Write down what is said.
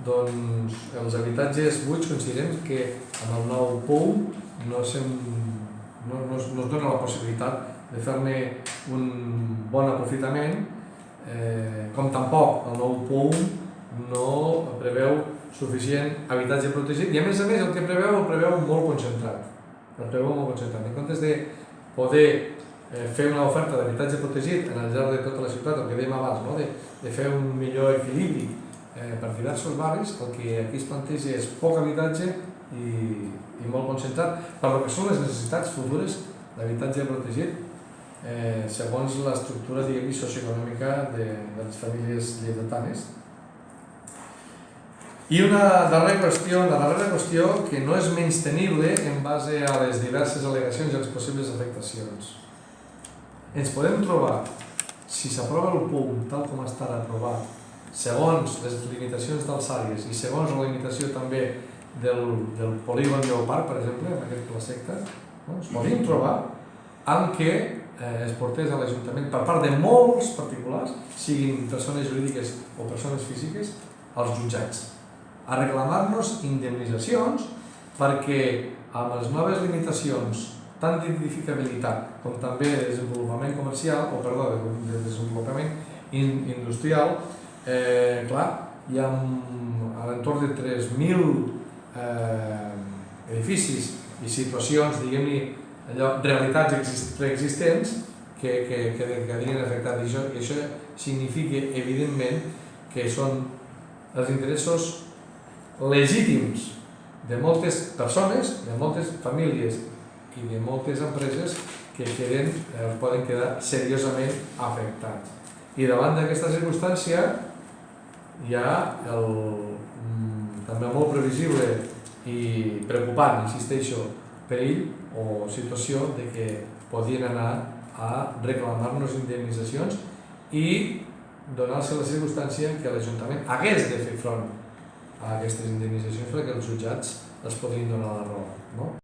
doncs els habitatges buits considerem que amb el nou POU no es dona la possibilitat de fer-ne un bon aprofitament, com tampoc el nou POU no preveu suficient habitatge protegit i a més el que preveu molt concentrat. En comptes de poder fer una oferta d'habitatge protegit al llarg de tota la ciutat, el que dèiem abans, de fer un millor equilibri per diversos barris, el que aquí es planteja és poc habitatge i molt concentrat per lo que són les necessitats futures d'habitatge protegit segons l'estructura socioeconòmica de les famílies lleidatanes. I una darrera qüestió que no és menystenible en base a les diverses al·legacions i les possibles afectacions. Ens podem trobar, si s'aprova el POU tal com està aprovat, segons les limitacions d'alçàries i segons la limitació també del polígon Lleopard, per exemple, en aquest plaseqta, ens podem trobar amb que es portés a l'Ajuntament per part de molts particulars, siguin persones jurídiques o persones físiques, als jutjats, a reclamar-nos indemnitzacions perquè amb les noves limitacions tant d'identificabilitat com també de desenvolupament comercial, de desenvolupament industrial, clar, hi ha a l'entorn de 3.000 edificis i situacions, diguem-ne, realitats preexistents que quedarien afectats. I això significa, evidentment, que són els interessos legítims de moltes persones, de moltes famílies i de moltes empreses que poden quedar seriosament afectats. I davant d'aquesta circumstància hi ha també molt previsible i preocupant, insisteixo, perill o situació de que podien anar a reclamar-nos indemnitzacions i donar-se la circumstància que l'Ajuntament hagués de fer front a aquestes indemnitzacions perquè els jutjats els podrien donar la raó.